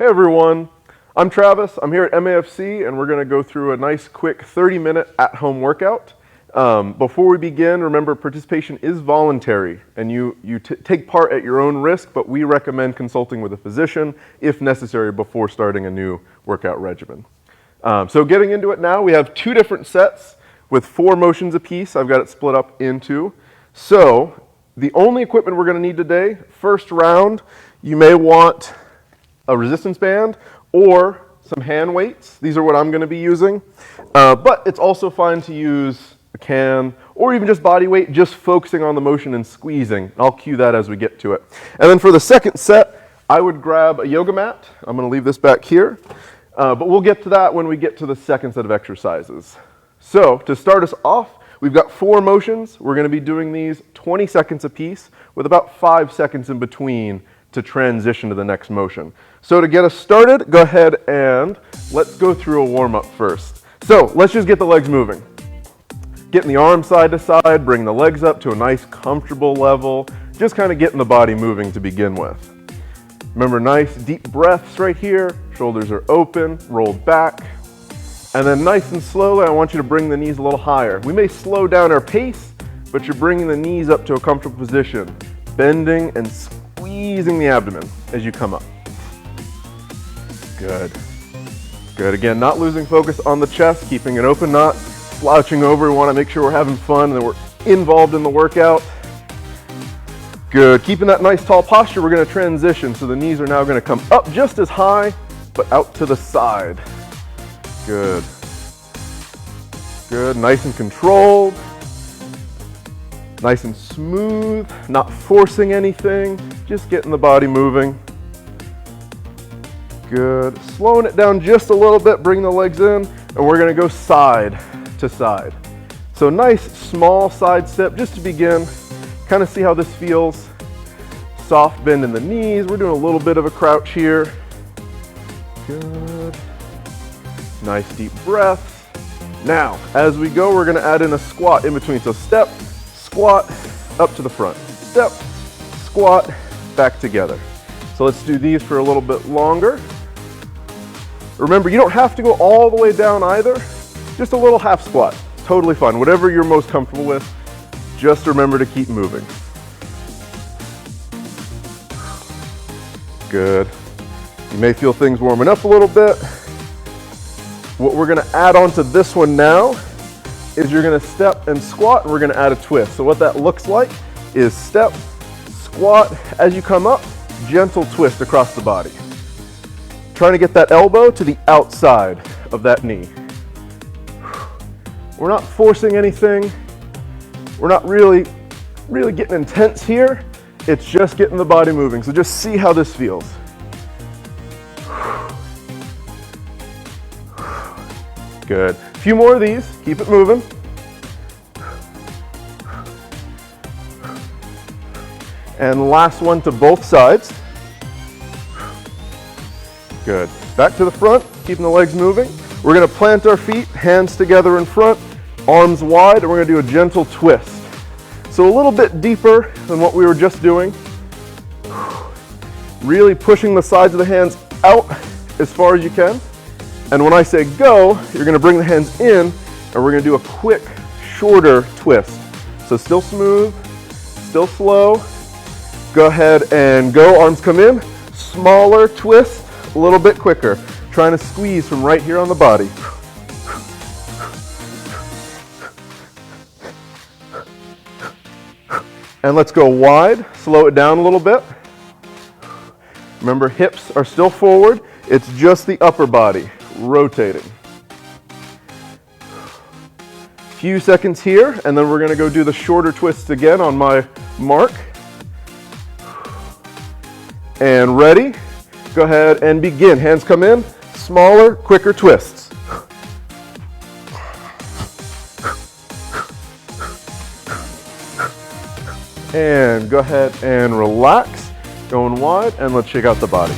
Hey everyone, I'm Travis. I'm here at MAFC and we're going to go through a nice quick 30-minute at-home workout. Before we begin, remember participation is voluntary and you take part at your own risk, but we recommend consulting with a physician if necessary before starting a new workout regimen. So getting into it now, we have 2 different sets with 4 motions apiece. I've got it split up into. So the only equipment we're going to need today, first round, you may want a resistance band or some hand weights. These are what I'm going to be using. But it's also fine to use a can or even just body weight, just focusing on the motion and squeezing. I'll cue that as we get to it. And then for the second set, I would grab a yoga mat. I'm going to leave this back here. But we'll get to that when we get to the second set of exercises. So to start us off, we've got 4 motions. We're going to be doing these 20 seconds apiece with about 5 seconds in between to transition to the next motion. So to get us started, go ahead and let's go through a warm-up first. So let's just get the legs moving. Getting the arms side to side, bring the legs up to a nice comfortable level, just kind of getting the body moving to begin with. Remember, nice deep breaths right here, shoulders are open, rolled back. And then nice and slowly, I want you to bring the knees a little higher. We may slow down our pace, but you're bringing the knees up to a comfortable position, bending and squeezing the abdomen as you come up. Good. Good. Again, not losing focus on the chest, keeping it open, not slouching over. We want to make sure we're having fun and that we're involved in the workout. Good. Keeping that nice tall posture, we're going to transition. So the knees are now going to come up just as high, but out to the side. Good. Good. Nice and controlled. Nice and smooth. Not forcing anything. Just getting the body moving. Good. Slowing it down just a little bit. Bring the legs in. And we're going to go side to side. So nice small side step just to begin. Kind of see how this feels. Soft bend in the knees. We're doing a little bit of a crouch here. Good. Nice deep breaths. Now, as we go, we're going to add in a squat in between. So step, squat, up to the front. Step, squat, back together. So let's do these for a little bit longer. Remember, you don't have to go all the way down either. Just a little half squat. Totally fun. Whatever you're most comfortable with, just remember to keep moving. Good. You may feel things warming up a little bit. What we're going to add on to this one now is you're going to step and squat, and we're going to add a twist. So what that looks like is step, squat, as you come up, gentle twist across the body. Trying to get that elbow to the outside of that knee. We're not forcing anything. We're not really getting intense here. It's just getting the body moving. So just see how this feels. Good. A few more of these. Keep it moving. And last one to both sides. Good. Back to the front, keeping the legs moving. We're going to plant our feet, hands together in front, arms wide, and we're going to do a gentle twist. So a little bit deeper than what we were just doing. Really pushing the sides of the hands out as far as you can. And when I say go, you're going to bring the hands in, and we're going to do a quick, shorter twist. So still smooth, still slow. Go ahead and go, arms come in. Smaller twist. A little bit quicker, trying to squeeze from right here on the body. And let's go wide, slow it down a little bit. Remember, hips are still forward, it's just the upper body rotating. Few seconds here, and then we're going to go do the shorter twists again on my mark. And ready? Go ahead and begin. Hands come in, smaller, quicker twists. And go ahead and relax, going wide, and let's shake out the body.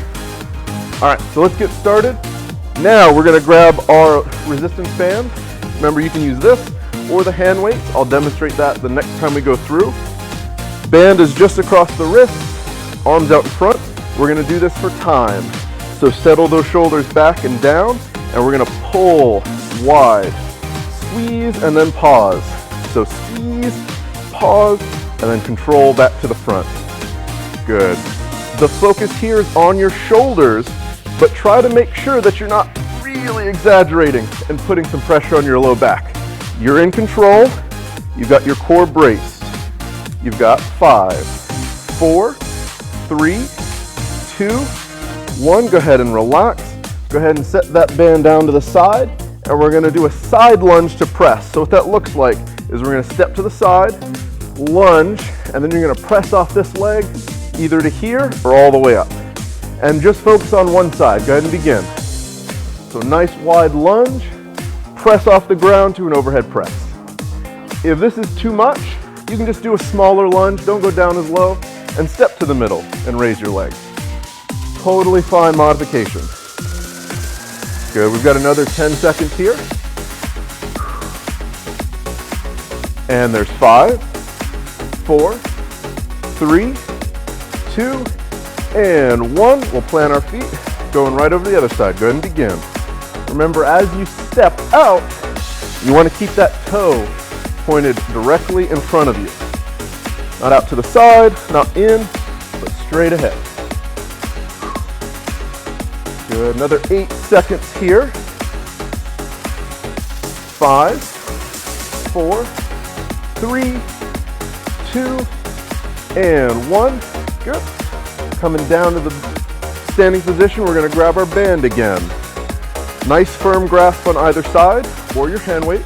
All right, so let's get started. Now we're gonna grab our resistance band. Remember, you can use this or the hand weights. I'll demonstrate that the next time we go through. Band is just across the wrist, arms out in front. We're going to do this for time. So settle those shoulders back and down, and we're gonna pull wide. Squeeze and then pause. So squeeze, pause, and then control back to the front. Good. The focus here is on your shoulders, but try to make sure that you're not really exaggerating and putting some pressure on your low back. You're in control. You've got your core braced. You've got 5, 4, 3, 2, 1. Go ahead and relax. Go ahead and set that band down to the side, and we're gonna do a side lunge to press. So what that looks like is we're gonna step to the side, lunge, and then you're gonna press off this leg either to here or all the way up. And just focus on one side. Go ahead and begin. So nice wide lunge, press off the ground to an overhead press. If this is too much, you can just do a smaller lunge, don't go down as low, and step to the middle and raise your legs. Totally fine modification. Good, we've got another 10 seconds here. And there's 5, 4, 3, 2, and 1. We'll plant our feet, going right over the other side. Go ahead and begin. Remember, as you step out, you want to keep that toe pointed directly in front of you. Not out to the side, not in, but straight ahead. Good, another 8 seconds here. 5, 4, 3, 2, and 1. Good. Coming down to the standing position, we're going to grab our band again. Nice firm grasp on either side, or your hand weight.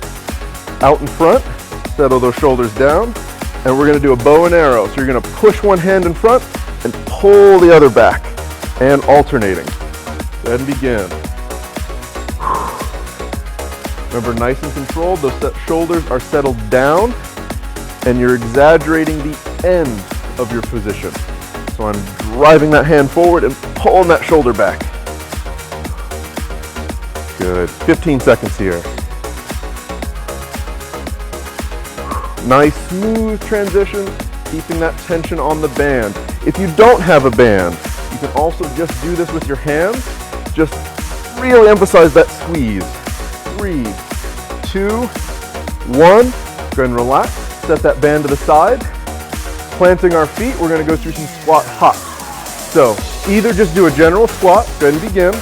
Out in front, settle those shoulders down, and we're going to do a bow and arrow. So you're going to push one hand in front and pull the other back, and alternating. Go ahead and begin. Remember, nice and controlled. Those shoulders are settled down, and you're exaggerating the end of your position. So I'm driving that hand forward and pulling that shoulder back. Good. 15 seconds here. Nice, smooth transition, keeping that tension on the band. If you don't have a band, you can also just do this with your hands. Just really emphasize that squeeze. 3, 2, 1. Go ahead and relax. Set that band to the side. Planting our feet, we're going to go through some squat hops. So either just do a general squat, go ahead and begin.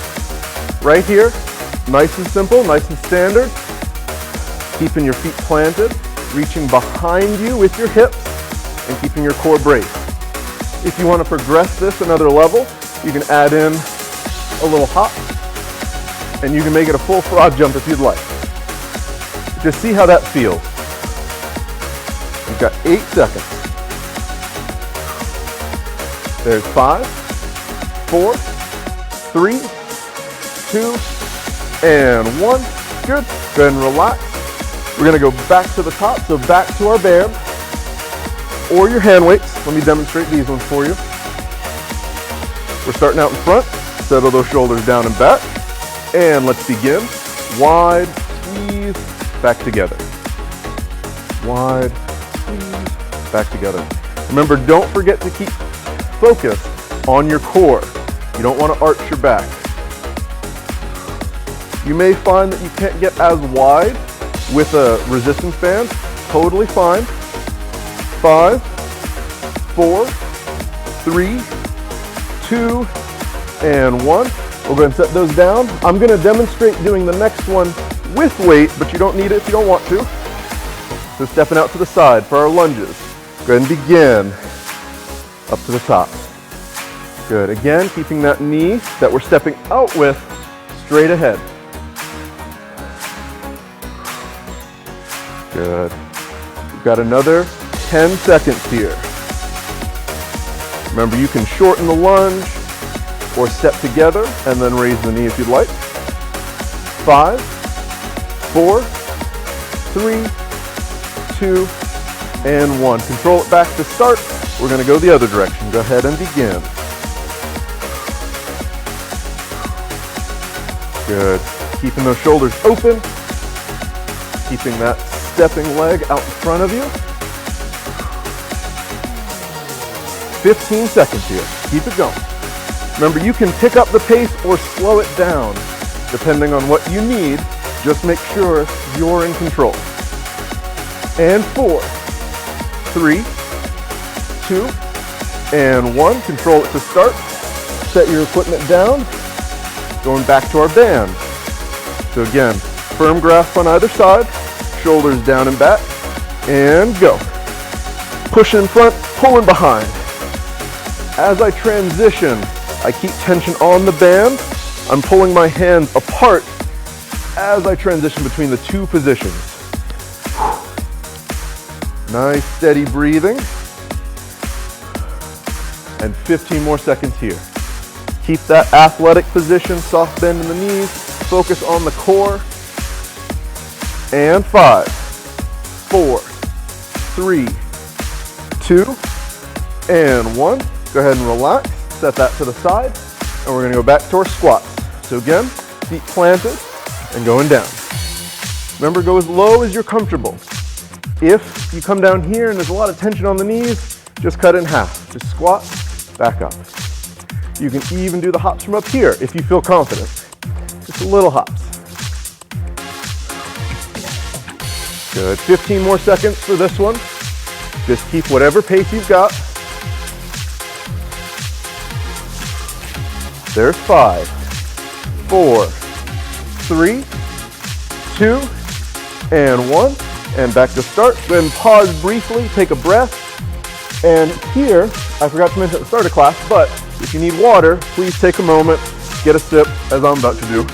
Right here, nice and simple, nice and standard. Keeping your feet planted, reaching behind you with your hips, and keeping your core braced. If you want to progress this another level, you can add in a little hop, and you can make it a full frog jump if you'd like. Just see how that feels. You've got 8 seconds. There's 5, 4, 3, 2, and 1. Good. Go ahead and relax. We're going to go back to the top, so back to our band or your hand weights. Let me demonstrate these ones for you. We're starting out in front. Settle those shoulders down and back. And let's begin. Wide, squeeze, back together. Wide, squeeze, back together. Remember, don't forget to keep focused on your core. You don't want to arch your back. You may find that you can't get as wide with a resistance band. Totally fine. 5, 4, 3, 2, and 1. We'll go ahead and set those down. I'm going to demonstrate doing the next one with weight, but you don't need it if you don't want to. So stepping out to the side for our lunges. Go ahead and begin up to the top. Good. Again, keeping that knee that we're stepping out with straight ahead. Good. We've got another 10 seconds here. Remember, you can shorten the lunge or step together and then raise the knee if you'd like. 5, 4, 3, 2, and 1. Control it back to start. We're going to go the other direction. Go ahead and begin. Good. Keeping those shoulders open. Keeping that stepping leg out in front of you. 15 seconds here. Keep it going. Remember, you can pick up the pace or slow it down, depending on what you need. Just make sure you're in control. And 4, 3, 2, and 1. Control it to start. Set your equipment down. Going back to our band. So again, firm grasp on either side, shoulders down and back, and go. Push in front, pull in behind. As I transition, I keep tension on the band. I'm pulling my hands apart as I transition between the two positions. Nice steady breathing. And 15 more seconds here. Keep that athletic position, soft bend in the knees, focus on the core. And 5, 4, 3, 2, and 1. Go ahead and relax, set that to the side, and we're gonna go back to our squats. So again, feet planted and going down. Remember, go as low as you're comfortable. If you come down here and there's a lot of tension on the knees, just cut it in half. Just squat, back up. You can even do the hops from up here if you feel confident. Just little hops. Good, 15 more seconds for this one. Just keep whatever pace you've got. There's 5, 4, 3, 2, and 1. And back to start. Go ahead and pause briefly, take a breath. And here, I forgot to mention at the start of class, but if you need water, please take a moment, get a sip, as I'm about to do.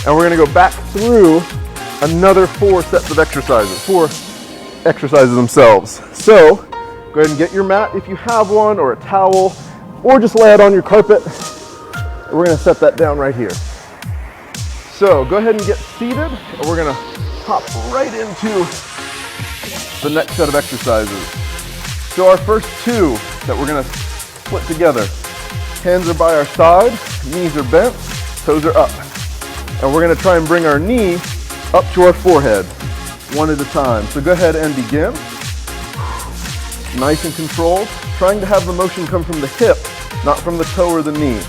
And we're gonna go back through another 4 sets of exercises, 4 exercises themselves. So, go ahead and get your mat if you have one, or a towel, or just lay it on your carpet. And we're gonna set that down right here. So, go ahead and get seated, and we're gonna hop right into the next set of exercises. So our first 2 that we're gonna split together. Hands are by our side, knees are bent, toes are up. And we're gonna try and bring our knee up to our forehead, one at a time. So go ahead and begin. Nice and controlled. Trying to have the motion come from the hip, not from the toe or the knee.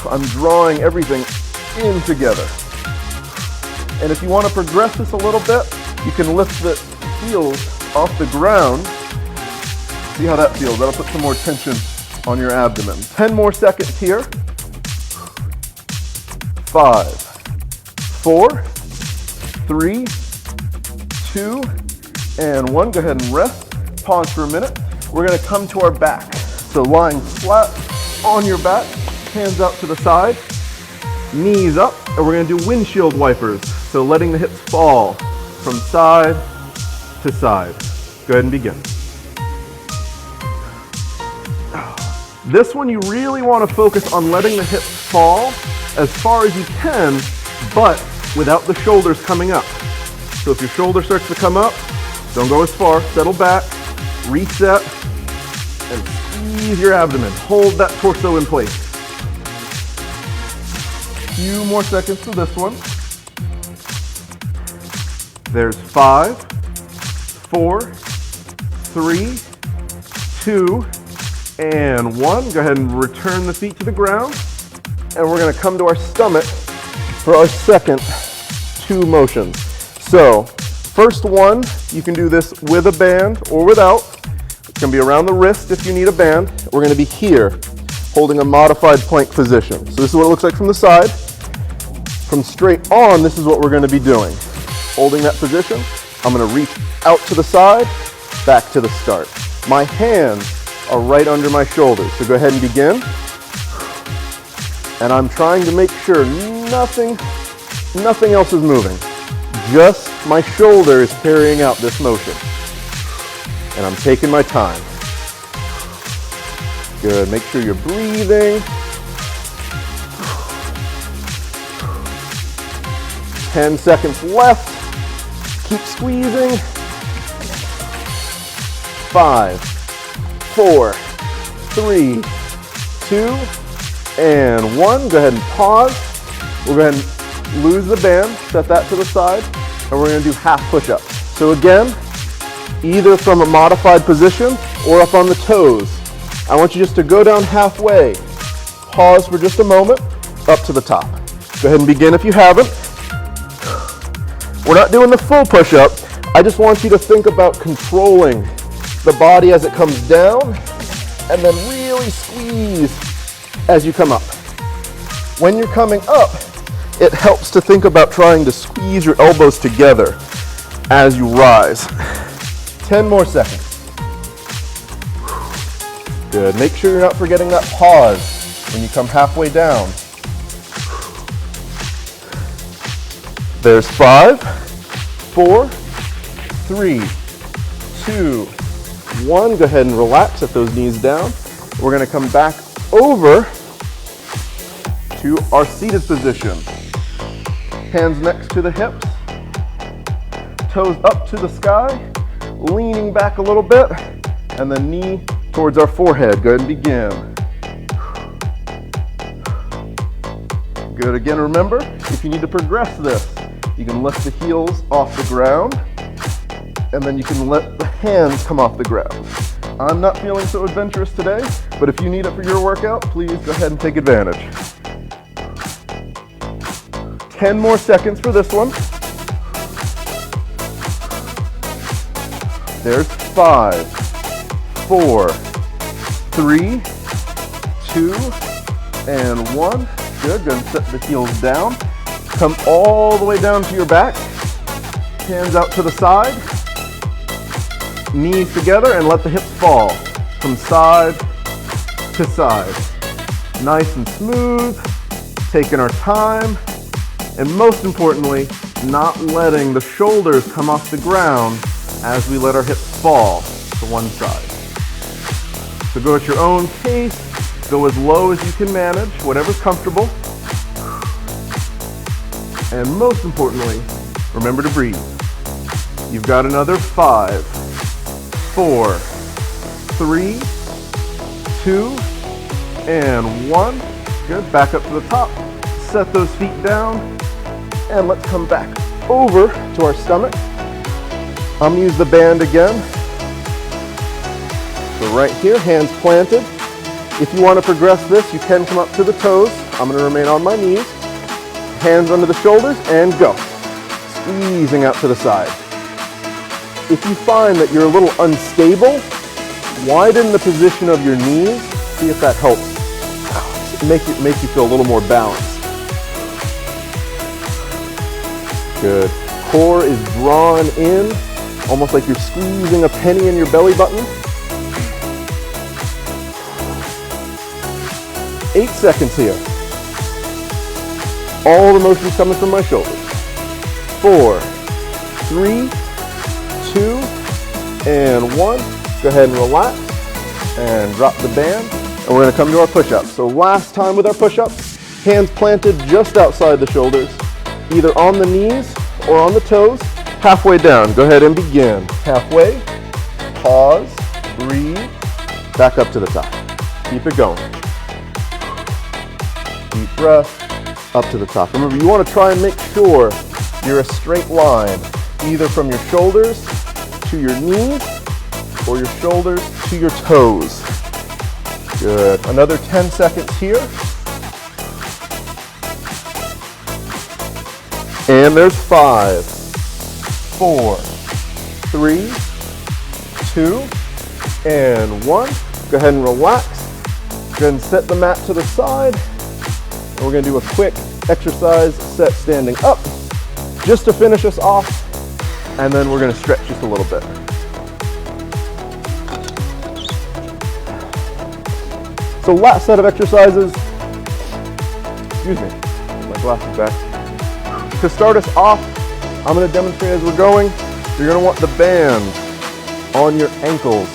I'm drawing everything in together. And if you want to progress this a little bit, you can lift the heels off the ground. See how that feels. That'll put some more tension on your abdomen. 10 more seconds here. 5, 4, 3, 2, and 1. Go ahead and rest. Pause for a minute. We're going to come to our back. So lying flat on your back, hands out to the side, knees up, and we're going to do windshield wipers. So letting the hips fall from side to side. Go ahead and begin. This one you really want to focus on letting the hips fall as far as you can, but without the shoulders coming up. So if your shoulder starts to come up, don't go as far, settle back, reset, and squeeze your abdomen. Hold that torso in place. Few more seconds for this one. There's 5, 4, 3, 2, and 1. Go ahead and return the feet to the ground. And we're going to come to our stomach for our second 2 motions. So, first one, you can do this with a band or without. It's going to be around the wrist if you need a band. We're going to be here, holding a modified plank position. So this is what it looks like from the side. From straight on, this is what we're going to be doing. Holding that position, I'm going to reach out to the side, back to the start. My hands are right under my shoulders. So go ahead and begin. And I'm trying to make sure nothing else is moving. Just my shoulder is carrying out this motion. And I'm taking my time. Good, make sure you're breathing. 10 seconds left. Keep squeezing. 5, 4, 3, 2, and 1. Go ahead and pause. We'll go ahead and lose the band, set that to the side, and we're going to do half push-ups. So again, either from a modified position or up on the toes. I want you just to go down halfway. Pause for just a moment, up to the top. Go ahead and begin if you haven't. We're not doing the full push-up. I just want you to think about controlling the body as it comes down and then really squeeze as you come up. When you're coming up, it helps to think about trying to squeeze your elbows together as you rise. 10 more seconds. Good. Make sure you're not forgetting that pause when you come halfway down. There's 5, 4, 3, 2, 1. Go ahead and relax, set those knees down. We're going to come back over to our seated position. Hands next to the hips, toes up to the sky, leaning back a little bit, and the knee towards our forehead. Go ahead and begin. Good. Again, remember, if you need to progress this, you can lift the heels off the ground, and then you can let the hands come off the ground. I'm not feeling so adventurous today, but if you need it for your workout, please go ahead and take advantage. 10 more seconds for this one. There's 5, 4, 3, 2, and 1. Good. Then set the heels down. Come all the way down to your back. Hands out to the side. Knees together and let the hips fall from side to side. Nice and smooth. Taking our time. And most importantly, not letting the shoulders come off the ground as we let our hips fall to one side. So go at your own pace, go as low as you can manage, whatever's comfortable. And most importantly, remember to breathe. You've got another 5, 4, 3, 2, and 1. Good, back up to the top. Set those feet down. And let's come back over to our stomach. I'm gonna use the band again. So right here, hands planted. If you want to progress this, you can come up to the toes. I'm gonna remain on my knees. Hands under the shoulders and go. Squeezing out to the side. If you find that you're a little unstable, widen the position of your knees. See if that helps. Make you feel a little more balanced. Good. Core is drawn in, almost like you're squeezing a penny in your belly button. 8 seconds here. All the motion's coming from my shoulders. 4, 3, 2, and 1. Go ahead and relax and drop the band. And we're going to come to our push-ups. So last time with our push-ups, hands planted just outside the shoulders, either on the knees or on the toes, halfway down. Go ahead and begin. Halfway, pause, breathe, back up to the top. Keep it going. Deep breath, up to the top. Remember, you want to try and make sure you're a straight line, either from your shoulders to your knees or your shoulders to your toes. Good. Another 10 seconds here. And there's 5, 4, 3, 2, and 1. Go ahead and relax. Go ahead and set the mat to the side. And we're going to do a quick exercise set standing up just to finish us off. And then we're going to stretch just a little bit. So last set of exercises. Excuse me. My glasses back. To start us off, I'm going to demonstrate as we're going. You're going to want the band on your ankles.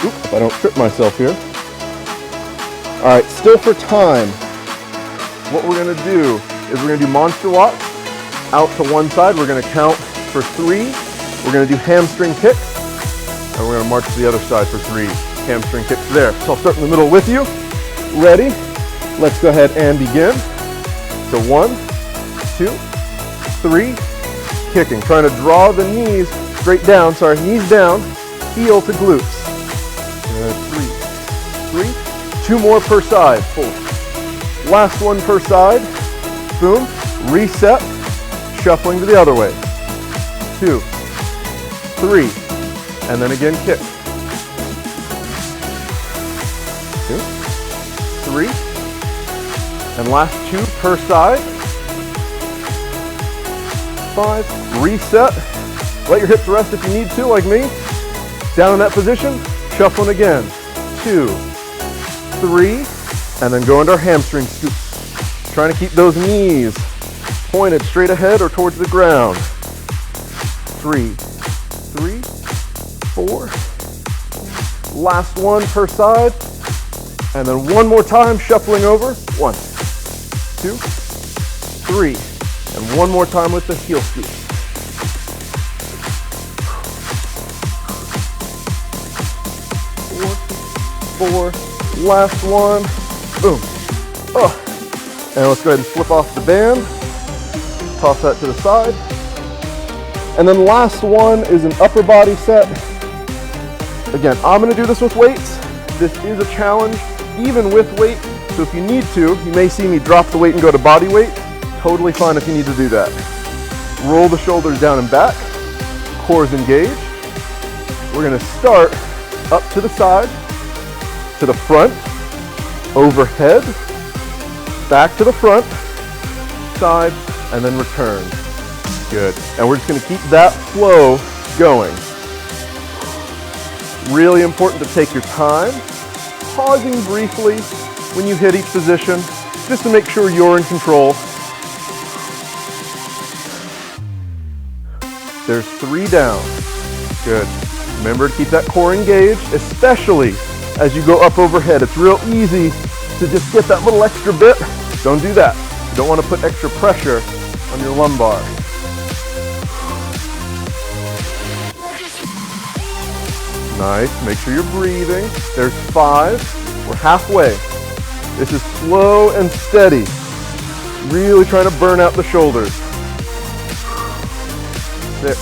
Oops, if I don't trip myself here. All right, still for time. What we're going to do is we're going to do monster walks out to one side. We're going to count for 3. We're going to do hamstring kicks, and we're going to march to the other side for 3 hamstring kicks there. So I'll start in the middle with you. Ready? Let's go ahead and begin. So 1, 2, 3, kicking. Trying to draw the knees straight down. Sorry, knees down, heel to glutes. 3. 2 more per side. Pull. Last one per side. Boom. Reset. Shuffling to the other way. 2, 3, and then again kick. 2, 3, and last 2 per side. 5, reset. Let your hips rest if you need to, like me. Down in that position, shuffling again. 2, 3, and then go into our hamstring scoop. Trying to keep those knees pointed straight ahead or towards the ground. 3, 4. Last one per side. And then one more time, shuffling over. 1, 2, 3. And one more time with the heel scoop. 4. Last one. Boom. Oh. And let's go ahead and flip off the band. Toss that to the side. And then last one is an upper body set. Again, I'm going to do this with weights. This is a challenge, even with weight. So if you need to, you may see me drop the weight and go to body weight. Totally fine if you need to do that. Roll the shoulders down and back. Core is engaged. We're going to start up to the side, to the front, overhead, back to the front, side, and then return. Good. And we're just going to keep that flow going. Really important to take your time, pausing briefly when you hit each position, just to make sure you're in control. There's 3 down. Good. Remember to keep that core engaged, especially as you go up overhead. It's real easy to just get that little extra bit. Don't do that. You don't want to put extra pressure on your lumbar. Nice. Make sure you're breathing. There's 5. We're halfway. This is slow and steady. Really trying to burn out the shoulders. 6.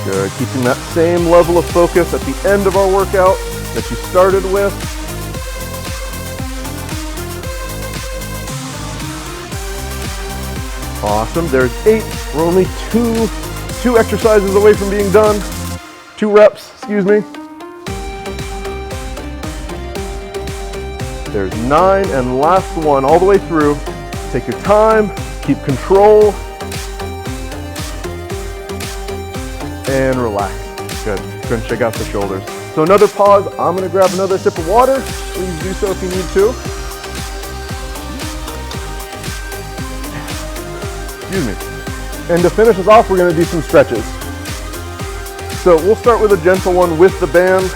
Good. Keeping that same level of focus at the end of our workout that you started with. Awesome. There's 8. We're only two exercises away from being done. 2 reps, excuse me. There's 9, and last one all the way through. Take your time, keep control, and relax. Good. Go and shake out the shoulders. So another pause. I'm going to grab another sip of water. Please do so if you need to. Excuse me. And to finish us off, we're going to do some stretches. So we'll start with a gentle one with the band.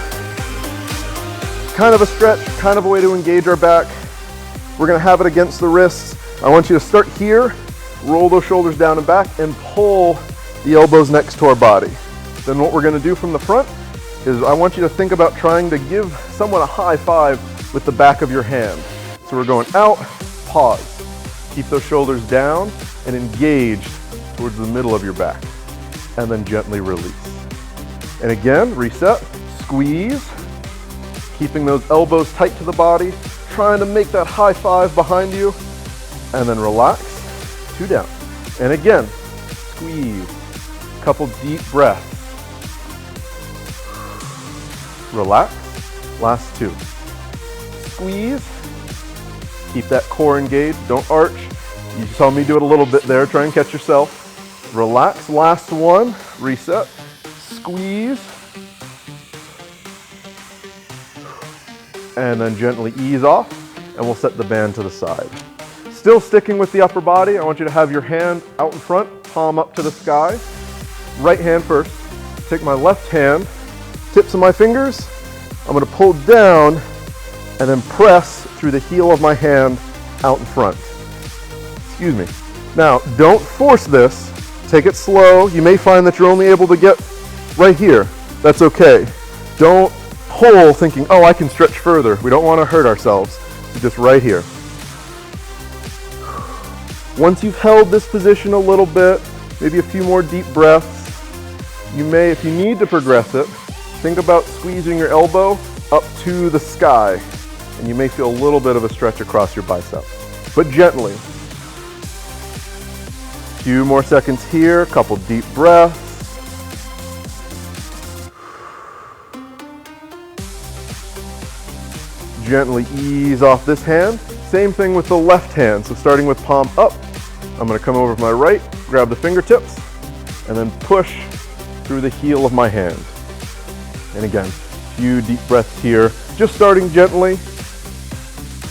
Kind of a stretch, kind of a way to engage our back. We're going to have it against the wrists. I want you to start here, roll those shoulders down and back, and pull the elbows next to our body. Then what we're going to do from the front is I want you to think about trying to give someone a high five with the back of your hand. So we're going out, pause. Keep those shoulders down and engaged towards the middle of your back. And then gently release. And again, reset, squeeze. Keeping those elbows tight to the body, trying to make that high five behind you, and then relax, 2 down. And again, squeeze, couple deep breaths. Relax, last 2. Squeeze, keep that core engaged, don't arch. You saw me do it a little bit there, try and catch yourself. Relax, last 1, reset, squeeze, and then gently ease off, and we'll set the band to the side. Still sticking with the upper body, I want you to have your hand out in front, palm up to the sky. Right hand first. Take my left hand, tips of my fingers, I'm going to pull down and then press through the heel of my hand out in front. Excuse me. Now, don't force this. Take it slow. You may find that you're only able to get right here. That's okay. Don't pull thinking, oh, I can stretch further. We don't want to hurt ourselves. So just right here. Once you've held this position a little bit, maybe a few more deep breaths, you may, if you need to progress it, Think about squeezing your elbow up to the sky, and you may feel a little bit of a stretch across your bicep, but gently. A few more seconds here, a couple deep breaths. Gently ease off this hand. Same thing with the left hand, so starting with palm up, I'm going to come over to my right, grab the fingertips, and then push through the heel of my hand. And again, a few deep breaths here, just starting gently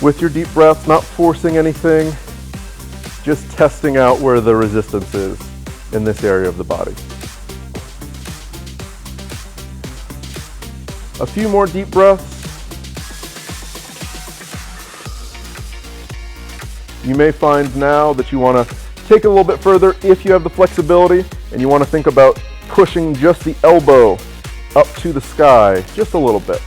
with your deep breaths, not forcing anything, just testing out where the resistance is in this area of the body. A few more deep breaths. You may find now that you want to take it a little bit further if you have the flexibility, and you want to think about pushing just the elbow up to the sky, just a little bit.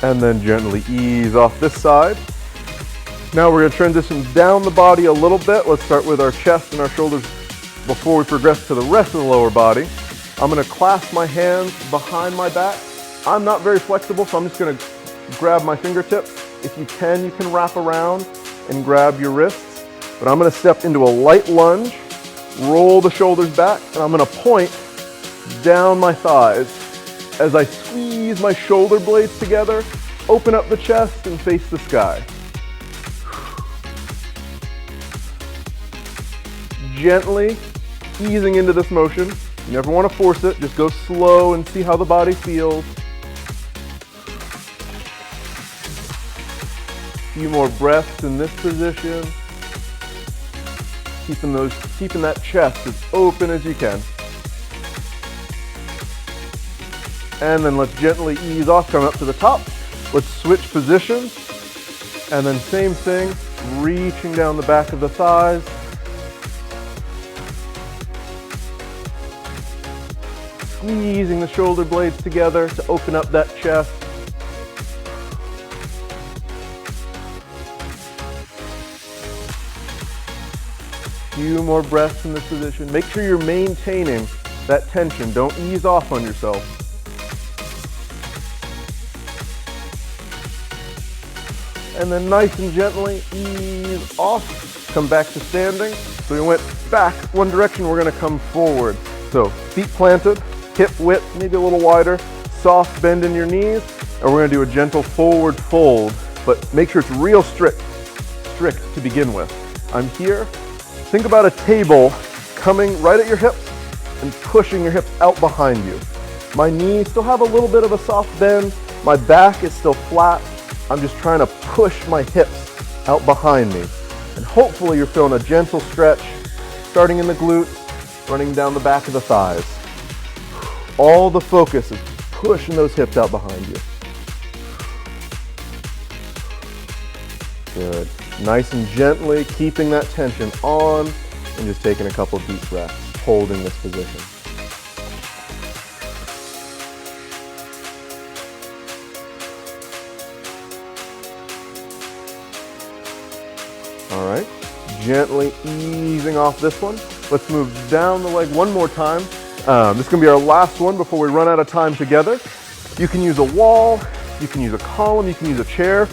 And then gently ease off this side. Now we're going to transition down the body a little bit. Let's start with our chest and our shoulders before we progress to the rest of the lower body. I'm going to clasp my hands behind my back. I'm not very flexible, so I'm just going to grab my fingertips. If you can wrap around and grab your wrists. But I'm going to step into a light lunge, roll the shoulders back, and I'm going to point down my thighs as I squeeze my shoulder blades together, open up the chest, and face the sky. Gently easing into this motion. You never want to force it, just go slow and see how the body feels. A few more breaths in this position. Keeping that chest as open as you can. And then let's gently ease off, come up to the top. Let's switch positions. And then same thing, reaching down the back of the thighs. Squeezing the shoulder blades together to open up that chest. Few more breaths in this position. Make sure you're maintaining that tension. Don't ease off on yourself. And then nice and gently ease off. Come back to standing. So we went back one direction, we're going to come forward. So feet planted, hip width maybe a little wider, soft bend in your knees, and we're going to do a gentle forward fold, but make sure it's real strict to begin with. I'm here. Think about a table coming right at your hips and pushing your hips out behind you. My knees still have a little bit of a soft bend. My back is still flat. I'm just trying to push my hips out behind me. And hopefully you're feeling a gentle stretch, starting in the glutes, running down the back of the thighs. All the focus is pushing those hips out behind you. Good. Nice and gently keeping that tension on and just taking a couple deep breaths, holding this position. All right, gently easing off this one. Let's move down the leg one more time. This is gonna be our last one before we run out of time together. You can use a wall, you can use a column, you can use a chair.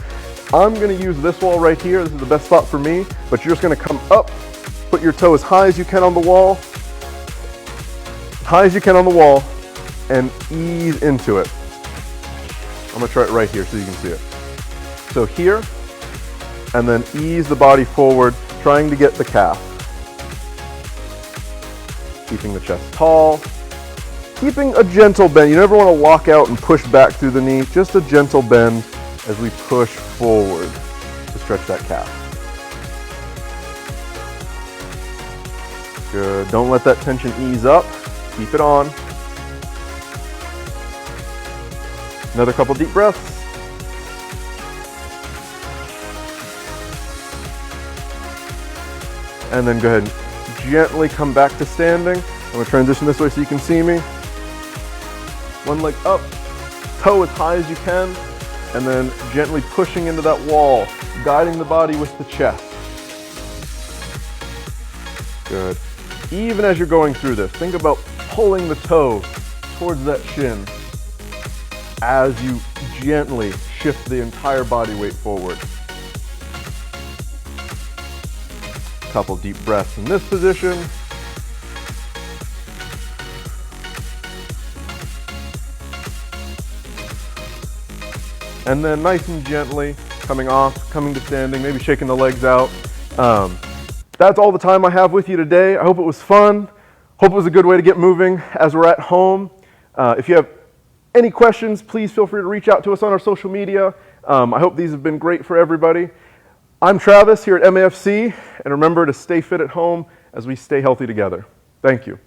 I'm gonna use this wall right here. This is the best spot for me, but you're just gonna come up, put your toe as high as you can on the wall, and ease into it. I'm gonna try it right here so you can see it. So here, and then ease the body forward, trying to get the calf. Keeping the chest tall, keeping a gentle bend. You never wanna lock out and push back through the knee, just a gentle bend as we push forward to stretch that calf. Good, don't let that tension ease up. Keep it on. Another couple deep breaths. And then go ahead and gently come back to standing. I'm gonna transition this way so you can see me. One leg up, toe as high as you can, and then gently pushing into that wall, guiding the body with the chest. Good. Even as you're going through this, think about pulling the toe towards that shin as you gently shift the entire body weight forward. Couple deep breaths in this position. And then nice and gently coming off, coming to standing, maybe shaking the legs out. That's all the time I have with you today. I hope it was fun. Hope it was a good way to get moving as we're at home. If you have any questions, please feel free to reach out to us on our social media. I hope these have been great for everybody. I'm Travis here at MAFC, and remember to stay fit at home as we stay healthy together. Thank you.